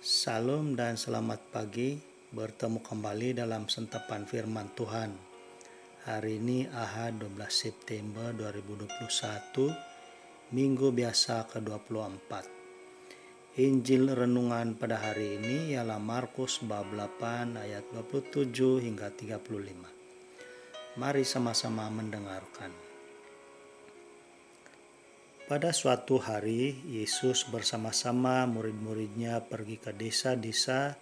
Salam dan selamat pagi, bertemu kembali dalam sentapan firman Tuhan. Hari ini Ahad 12 September 2021, Minggu biasa ke-24. Injil renungan pada hari ini ialah Markus bab 8 ayat 27 hingga 35. Mari sama-sama mendengarkan. Pada suatu hari, Yesus bersama-sama murid-muridnya pergi ke desa-desa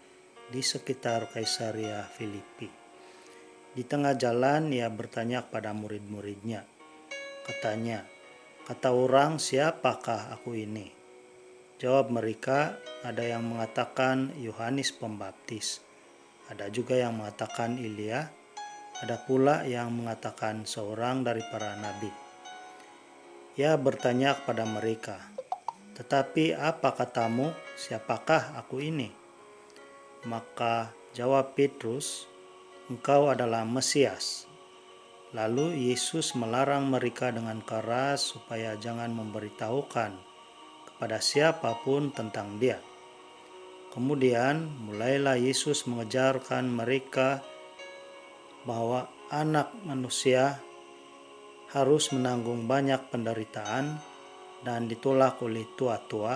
di sekitar Kaisaria Filipi. Di tengah jalan, ia bertanya kepada murid-muridnya. Katanya, "Kata orang, siapakah aku ini?" Jawab mereka, ada yang mengatakan Yohanes Pembaptis, ada juga yang mengatakan Elia, ada pula yang mengatakan seorang dari para nabi. Ia bertanya kepada mereka, "Tetapi apa katamu, siapakah aku ini?" Maka jawab Petrus, "Engkau adalah Mesias." Lalu Yesus melarang mereka dengan keras supaya jangan memberitahukan kepada siapapun tentang Dia. Kemudian mulailah Yesus mengajarkan mereka bahwa Anak Manusia harus menanggung banyak penderitaan dan ditolak oleh tua-tua,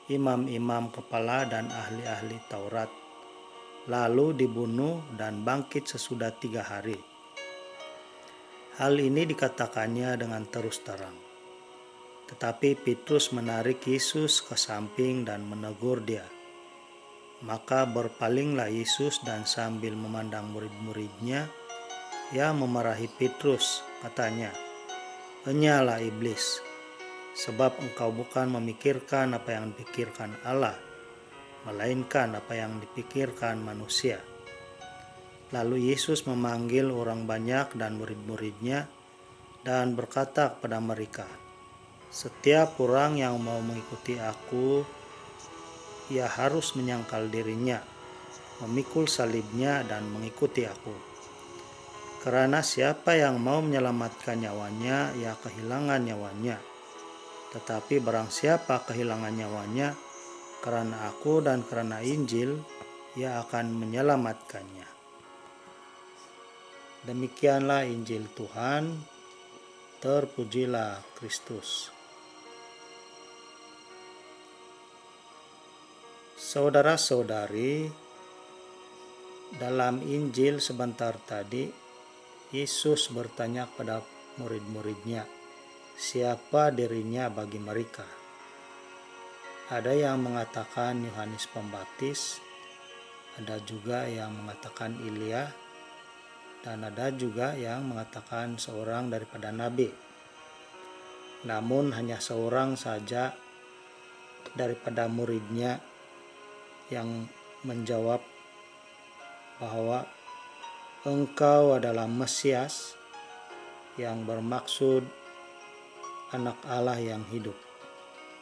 imam-imam kepala dan ahli-ahli Taurat, lalu dibunuh dan bangkit sesudah 3 hari. Hal ini dikatakannya dengan terus terang. Tetapi Petrus menarik Yesus ke samping dan menegur dia. Maka berpalinglah Yesus dan sambil memandang murid-muridnya, ia memarahi Petrus, katanya, "Enyalah iblis, sebab engkau bukan memikirkan apa yang dipikirkan Allah, melainkan apa yang dipikirkan manusia." Lalu Yesus memanggil orang banyak dan murid-muridnya dan berkata kepada mereka, "Setiap orang yang mau mengikuti aku, ia harus menyangkal dirinya, memikul salibnya dan mengikuti aku. Karena siapa yang mau menyelamatkan nyawanya, ia kehilangan nyawanya. Tetapi barang siapa kehilangan nyawanya, karena aku dan karena Injil, ia akan menyelamatkannya." Demikianlah Injil Tuhan, terpujilah Kristus. Saudara-saudari, dalam Injil sebentar tadi, Yesus bertanya kepada murid-muridnya, siapa dirinya bagi mereka. Ada yang mengatakan Yohanes Pembaptis, ada juga yang mengatakan Elia, dan ada juga yang mengatakan seorang daripada nabi. Namun hanya seorang saja daripada muridnya yang menjawab bahwa engkau adalah Mesias, yang bermaksud Anak Allah yang hidup.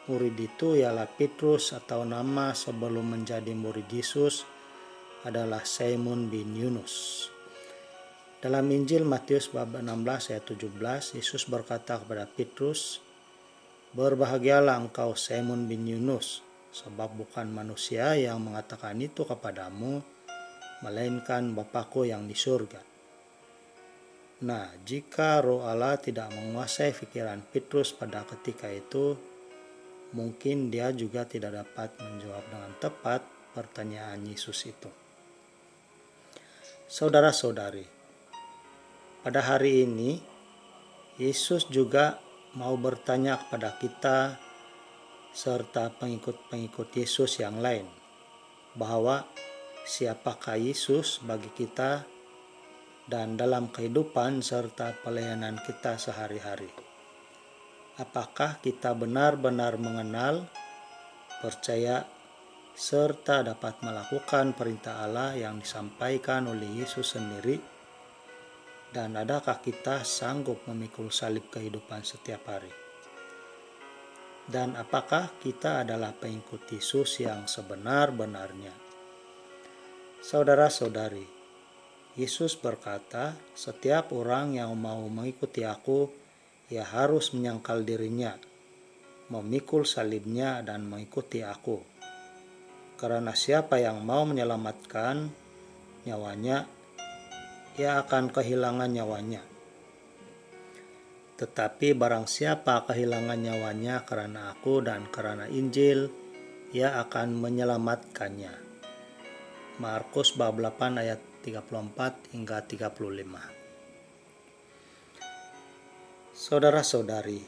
Murid itu ialah Petrus, atau nama sebelum menjadi murid Yesus adalah Simon bin Yunus. Dalam Injil Matius bab 16 ayat 17, Yesus berkata kepada Petrus, "Berbahagialah engkau Simon bin Yunus, sebab bukan manusia yang mengatakan itu kepadamu, melainkan Bapa-Ku yang di surga." Nah, jika Roh Allah tidak menguasai pikiran Petrus pada ketika itu, mungkin dia juga tidak dapat menjawab dengan tepat pertanyaan Yesus itu. Saudara-saudari, pada hari ini Yesus juga mau bertanya kepada kita serta pengikut-pengikut Yesus yang lain, bahwa siapakah Yesus bagi kita dan dalam kehidupan serta pelayanan kita sehari-hari. Apakah kita benar-benar mengenal, percaya, serta dapat melakukan perintah Allah yang disampaikan oleh Yesus sendiri? Dan adakah kita sanggup memikul salib kehidupan setiap hari? Dan apakah kita adalah pengikut Yesus yang sebenar-benarnya? Saudara-saudari, Yesus berkata, setiap orang yang mau mengikuti aku, ia harus menyangkal dirinya, memikul salibnya dan mengikuti aku. Karena siapa yang mau menyelamatkan nyawanya, ia akan kehilangan nyawanya. Tetapi barang siapa kehilangan nyawanya karena aku dan karena Injil, ia akan menyelamatkannya. Markus bab 8 ayat 34 hingga 35. Saudara-saudari,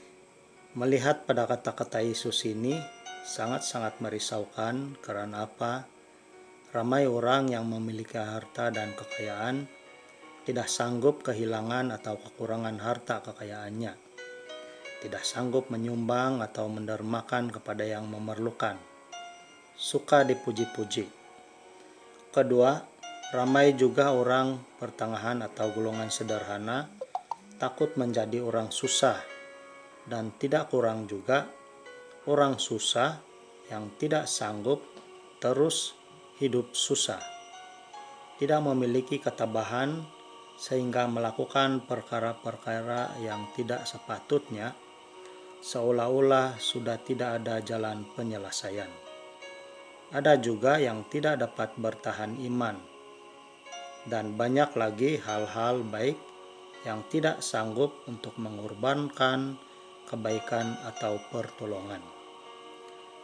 melihat pada kata-kata Yesus ini sangat-sangat merisaukan. Karena apa? Ramai orang yang memiliki harta dan kekayaan tidak sanggup kehilangan atau kekurangan harta kekayaannya, tidak sanggup menyumbang atau mendermakan kepada yang memerlukan, suka dipuji-puji. Kedua, ramai juga orang pertengahan atau golongan sederhana takut menjadi orang susah, dan tidak kurang juga orang susah yang tidak sanggup terus hidup susah, tidak memiliki ketabahan sehingga melakukan perkara-perkara yang tidak sepatutnya, seolah-olah sudah tidak ada jalan penyelesaian. Ada juga yang tidak dapat bertahan iman, dan banyak lagi hal-hal baik yang tidak sanggup untuk mengorbankan kebaikan atau pertolongan.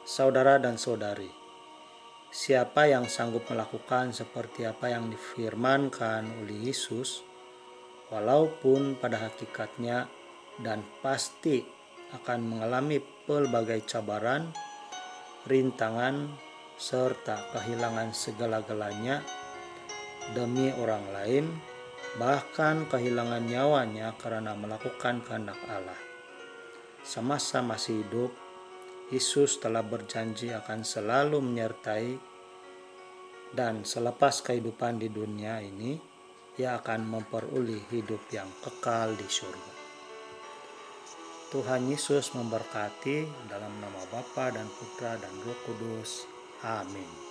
Saudara dan saudari, siapa yang sanggup melakukan seperti apa yang difirmankan oleh Yesus, walaupun pada hakikatnya dan pasti akan mengalami pelbagai cabaran, rintangan, serta kehilangan segala-galanya demi orang lain, bahkan kehilangan nyawanya karena melakukan kehendak Allah. Semasa masih hidup, Yesus telah berjanji akan selalu menyertai, dan selepas kehidupan di dunia ini, ia akan memperoleh hidup yang kekal di surga. Tuhan Yesus memberkati dalam nama Bapa dan Putra dan Roh Kudus. Amin.